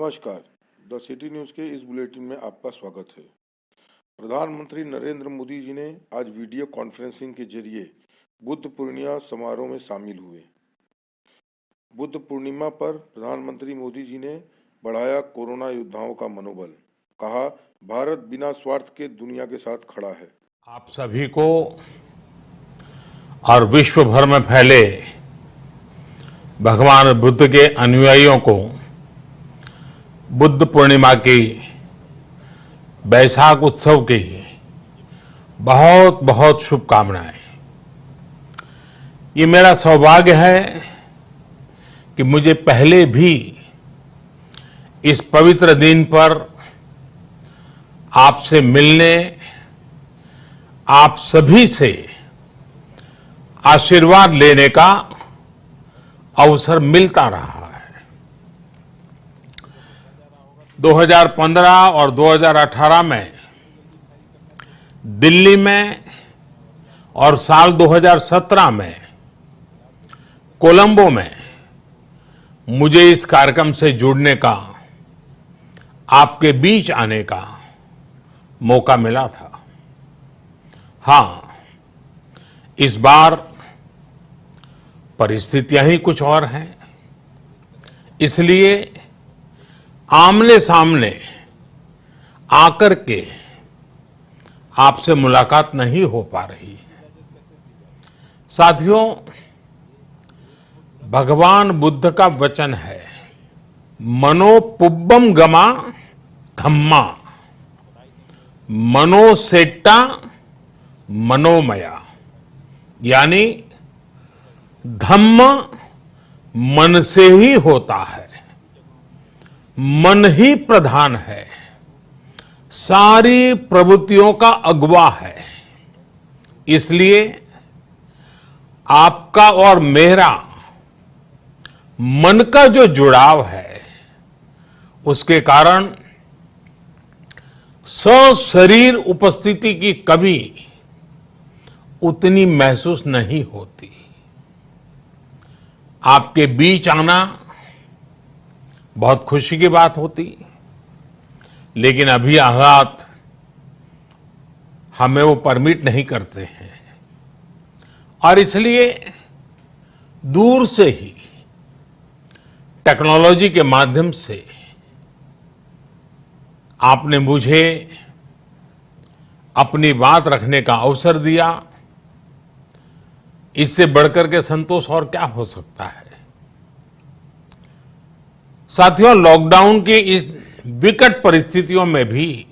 नमस्कार, the city news के इस बुलेटिन में आपका स्वागत है। प्रधानमंत्री नरेंद्र मोदी जी ने आज वीडियो कॉन्फ्रेंसिंग के जरिए बुद्ध पूर्णिमा समारोह में शामिल हुए। बुद्ध पूर्णिमा पर प्रधानमंत्री मोदी जी ने बढ़ाया कोरोना योद्धाओं का मनोबल। कहा, भारत बिना स्वार्थ के दुनिया के साथ खड़ा है। आप सभी को और विश्व भर में फैले भगवान बुद्ध के अनुयायियों को बुद्ध पूर्णिमा की, बैसाख उत्सव की बहुत बहुत शुभकामनाएं। ये मेरा सौभाग्य है कि मुझे पहले भी इस पवित्र दिन पर आपसे मिलने, आप सभी से आशीर्वाद लेने का अवसर मिलता रहा है। 2015 और 2018 में दिल्ली में और साल 2017 में कोलंबो में मुझे इस कार्यक्रम से जुड़ने का, आपके बीच आने का मौका मिला था। हाँ, इस बार परिस्थितियां ही कुछ और हैं, इसलिए आमने सामने आकर के आपसे मुलाकात नहीं हो पा रही है। साथियों, भगवान बुद्ध का वचन है, मनोपुब्बम गमा धम्मा, मनोसेट्टा मनोमया, यानी धम्म मन से ही होता है, मन ही प्रधान है, सारी प्रवृत्तियों का अगुवा है। इसलिए आपका और मेरा मन का जो जुड़ाव है, उसके कारण सशरीर उपस्थिति की कभी उतनी महसूस नहीं होती। आपके बीच आना बहुत खुशी की बात होती, लेकिन अभी हालात हमें वो परमिट नहीं करते हैं और इसलिए दूर से ही टेक्नोलॉजी के माध्यम से आपने मुझे अपनी बात रखने का अवसर दिया। इससे बढ़कर के संतोष और क्या हो सकता है। साथियों, लॉकडाउन की इस विकट परिस्थितियों में भी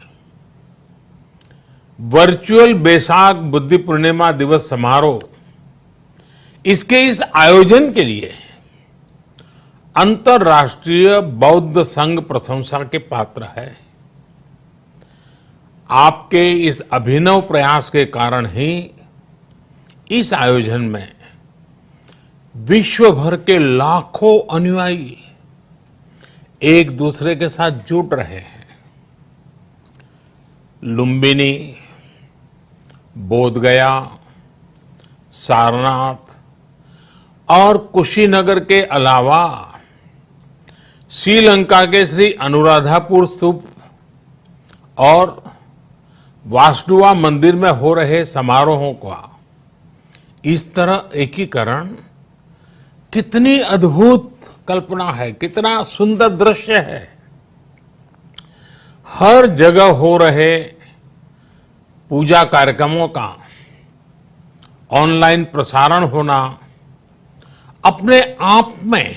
वर्चुअल बैसाख बुद्ध पूर्णिमा दिवस समारोह, इसके इस आयोजन के लिए अंतर्राष्ट्रीय बौद्ध संघ प्रशंसा के पात्र है। आपके इस अभिनव प्रयास के कारण ही इस आयोजन में विश्व भर के लाखों अनुयायी एक दूसरे के साथ जुड़ रहे हैं। लुम्बिनी, बोधगया, सारनाथ और कुशीनगर के अलावा श्रीलंका के श्री अनुराधापुर स्तूप और वासुदेवा मंदिर में हो रहे समारोहों का इस तरह एकीकरण कितनी अद्भुत कल्पना है, कितना सुंदर दृश्य है। हर जगह हो रहे पूजा कार्यक्रमों का ऑनलाइन प्रसारण होना अपने आप में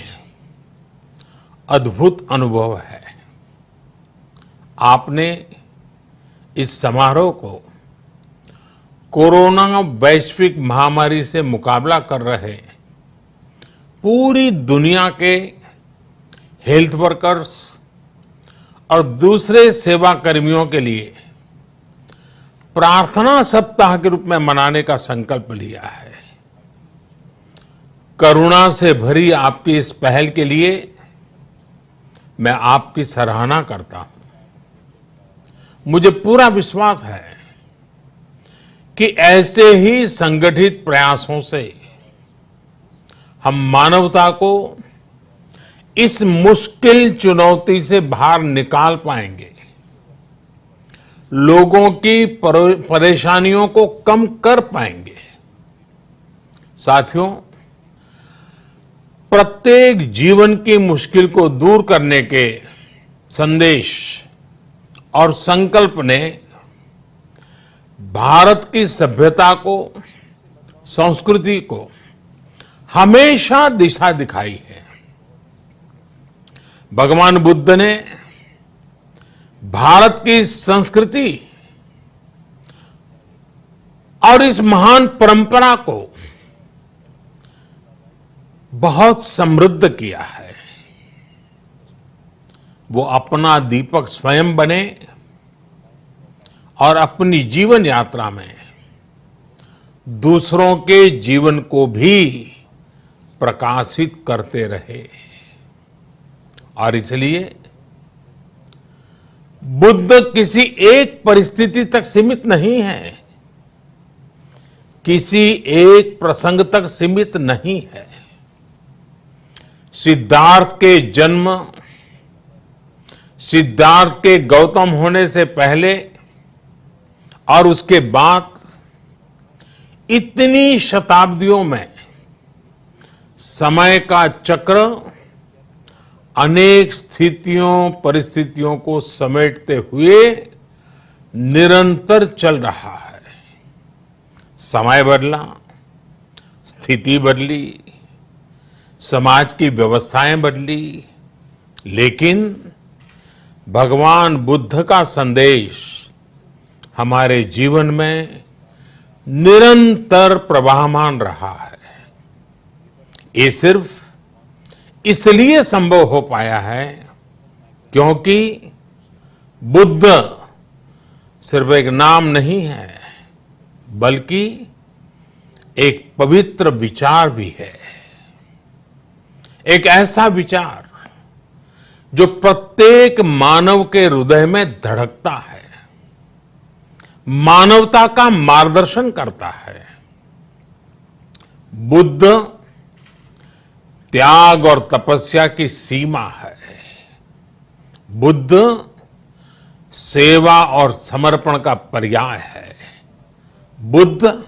अद्भुत अनुभव है। आपने इस समारोह को कोरोना वैश्विक महामारी से मुकाबला कर रहे पूरी दुनिया के हेल्थ वर्कर्स और दूसरे सेवा कर्मियों के लिए प्रार्थना सप्ताह के रूप में मनाने का संकल्प लिया है। करुणा से भरी आपकी इस पहल के लिए मैं आपकी सराहना करता हूं। मुझे पूरा विश्वास है कि ऐसे ही संगठित प्रयासों से हम मानवता को इस मुश्किल चुनौती से बाहर निकाल पाएंगे, लोगों की परेशानियों को कम कर पाएंगे। साथियों, प्रत्येक जीवन की मुश्किल को दूर करने के संदेश और संकल्प ने भारत की सभ्यता को, संस्कृति को हमेशा दिशा दिखाई है। भगवान बुद्ध ने भारत की संस्कृति और इस महान परंपरा को बहुत समृद्ध किया है। वो अपना दीपक स्वयं बने और अपनी जीवन यात्रा में दूसरों के जीवन को भी प्रकाशित करते रहे। और इसलिए बुद्ध किसी एक परिस्थिति तक सीमित नहीं है, किसी एक प्रसंग तक सीमित नहीं है। सिद्धार्थ के जन्म, सिद्धार्थ के गौतम होने से पहले और उसके बाद इतनी शताब्दियों में समय का चक्र अनेक स्थितियों, परिस्थितियों को समेटते हुए निरंतर चल रहा है। समय बदला, स्थिति बदली, समाज की व्यवस्थाएं बदली, लेकिन भगवान बुद्ध का संदेश हमारे जीवन में निरंतर प्रवाहमान रहा है। ये सिर्फ इसलिए संभव हो पाया है क्योंकि बुद्ध सिर्फ एक नाम नहीं है, बल्कि एक पवित्र विचार भी है। एक ऐसा विचार जो प्रत्येक मानव के हृदय में धड़कता है, मानवता का मार्गदर्शन करता है। बुद्ध त्याग और तपस्या की सीमा है। बुद्ध सेवा और समर्पण का पर्याय है। बुद्ध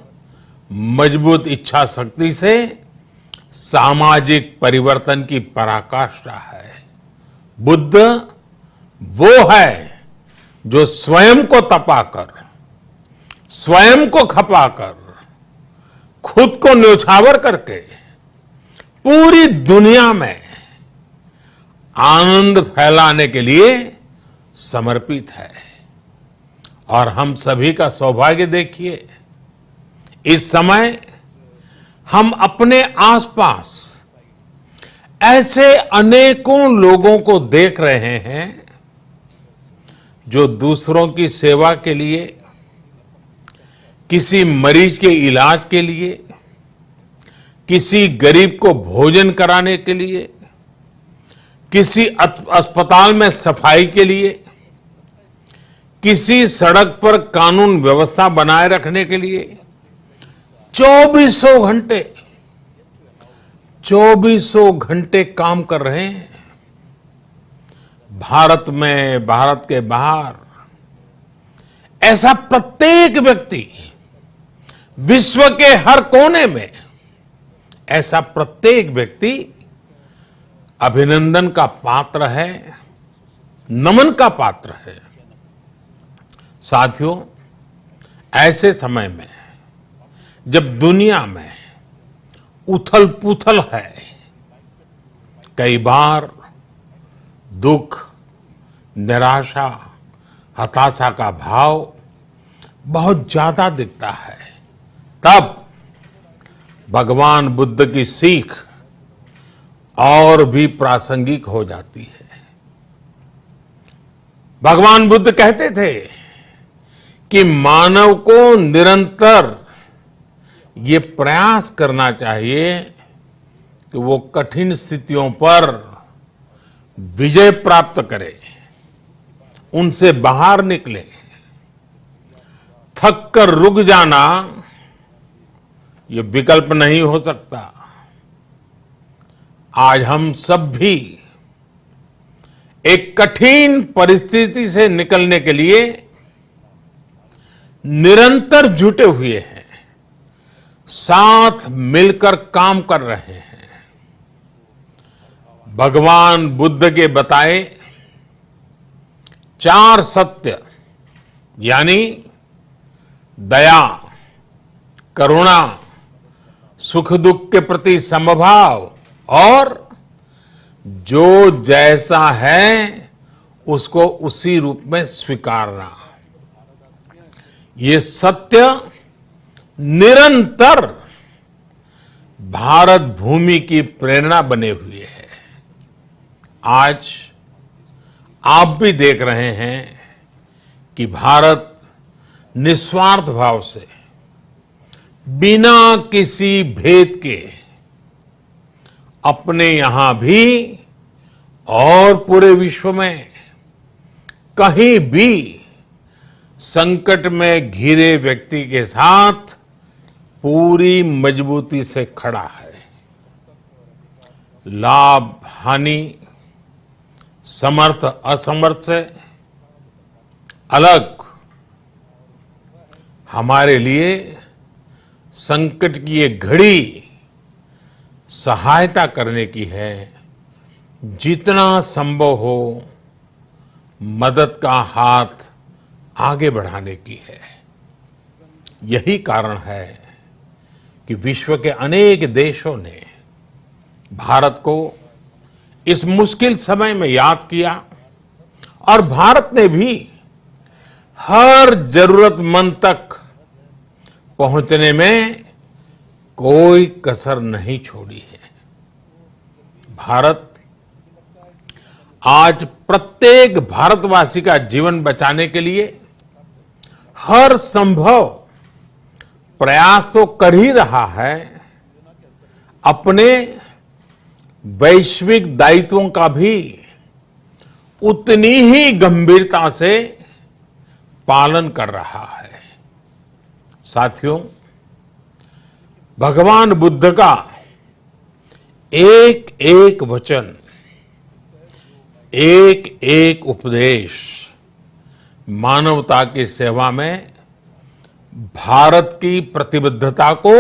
मजबूत इच्छा शक्ति से सामाजिक परिवर्तन की पराकाष्ठा है। बुद्ध वो है जो स्वयं को तपाकर, स्वयं को खपाकर, खुद को न्योछावर करके पूरी दुनिया में आनंद फैलाने के लिए समर्पित है। और हम सभी का सौभाग्य देखिए, इस समय हम अपने आसपास ऐसे अनेकों लोगों को देख रहे हैं जो दूसरों की सेवा के लिए, किसी मरीज के इलाज के लिए, किसी गरीब को भोजन कराने के लिए, किसी अस्पताल में सफाई के लिए, किसी सड़क पर कानून व्यवस्था बनाए रखने के लिए चौबीसों घंटे काम कर रहे हैं। भारत में, भारत के बाहर ऐसा प्रत्येक व्यक्ति, विश्व के हर कोने में ऐसा प्रत्येक व्यक्ति अभिनंदन का पात्र है, नमन का पात्र है। साथियों, ऐसे समय में जब दुनिया में उथल पुथल है, कई बार दुख, निराशा, हताशा का भाव बहुत ज्यादा दिखता है, तब भगवान बुद्ध की सीख और भी प्रासंगिक हो जाती है। भगवान बुद्ध कहते थे कि मानव को निरंतर ये प्रयास करना चाहिए कि वो कठिन स्थितियों पर विजय प्राप्त करे, उनसे बाहर निकले। थक कर रुक जाना ये विकल्प नहीं हो सकता। आज हम सब भी एक कठिन परिस्थिति से निकलने के लिए निरंतर जुटे हुए हैं, साथ मिलकर काम कर रहे हैं। भगवान बुद्ध के बताए 4 सत्य यानी दया, करुणा, सुख दुख के प्रति समभाव और जो जैसा है उसको उसी रूप में स्वीकारना, ये सत्य निरंतर भारत भूमि की प्रेरणा बने हुए हैं। आज आप भी देख रहे हैं कि भारत निस्वार्थ भाव से, बिना किसी भेद के अपने यहां भी और पूरे विश्व में कहीं भी संकट में घिरे व्यक्ति के साथ पूरी मजबूती से खड़ा है। लाभ हानि, समर्थ असमर्थ से अलग हमारे लिए संकट की ये घड़ी सहायता करने की है। जितना संभव हो मदद का हाथ आगे बढ़ाने की है। यही कारण है कि विश्व के अनेक देशों ने भारत को इस मुश्किल समय में याद किया और भारत ने भी हर जरूरतमंद तक पहुंचने में कोई कसर नहीं छोड़ी है। भारत आज प्रत्येक भारतवासी का जीवन बचाने के लिए हर संभव प्रयास तो कर ही रहा है, अपने वैश्विक दायित्वों का भी उतनी ही गंभीरता से पालन कर रहा है। साथियों, भगवान बुद्ध का एक एक वचन, एक एक उपदेश मानवता की सेवा में भारत की प्रतिबद्धता को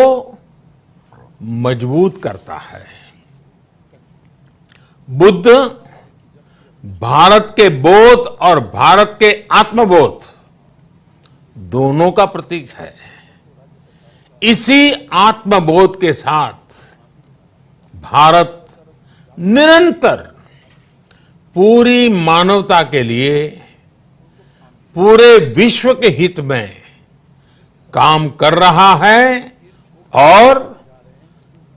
मजबूत करता है। बुद्ध भारत के बोध और भारत के आत्मबोध दोनों का प्रतीक है। इसी आत्मबोध के साथ भारत निरंतर पूरी मानवता के लिए, पूरे विश्व के हित में काम कर रहा है और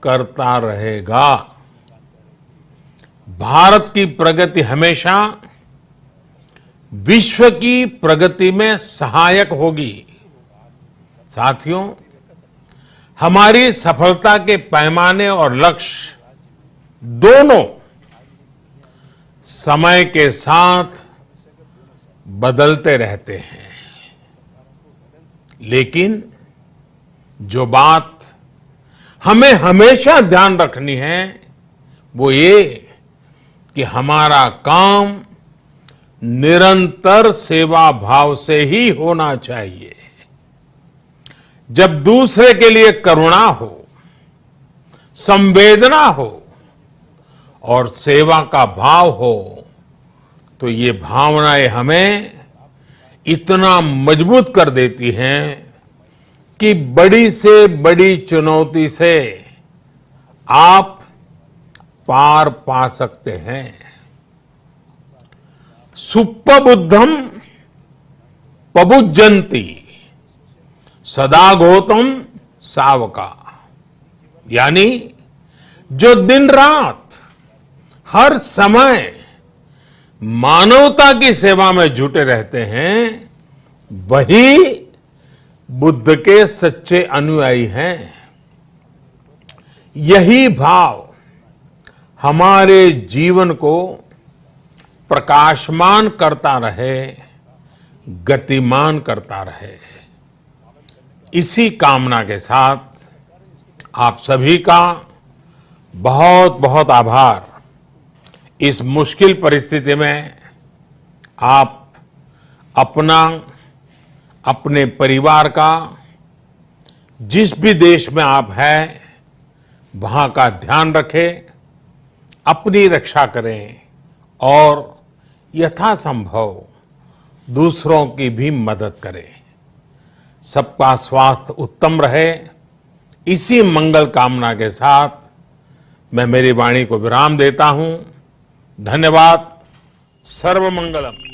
करता रहेगा। भारत की प्रगति हमेशा विश्व की प्रगति में सहायक होगी। साथियों, हमारी सफलता के पैमाने और लक्ष्य दोनों समय के साथ बदलते रहते हैं, लेकिन जो बात हमें हमेशा ध्यान रखनी है वो ये कि हमारा काम निरंतर सेवा भाव से ही होना चाहिए। जब दूसरे के लिए करुणा हो, संवेदना हो और सेवा का भाव हो, तो ये भावनाएं हमें इतना मजबूत कर देती हैं कि बड़ी से बड़ी चुनौती से आप पार पा सकते हैं। सुप्पबुद्धम पबुज्जन्ति सदा गौतम सावका, यानी जो दिन रात हर समय मानवता की सेवा में जुटे रहते हैं, वही बुद्ध के सच्चे अनुयायी हैं। यही भाव हमारे जीवन को प्रकाशमान करता रहे, गतिमान करता रहे। इसी कामना के साथ आप सभी का बहुत बहुत आभार। इस मुश्किल परिस्थिति में आप अपना, अपने परिवार का, जिस भी देश में आप हैं, वहां का ध्यान रखें, अपनी रक्षा करें और यथासंभव दूसरों की भी मदद करें। सबका स्वास्थ्य उत्तम रहे, इसी मंगल कामना के साथ मैं मेरी वाणी को विराम देता हूं। धन्यवाद। सर्वमंगलम।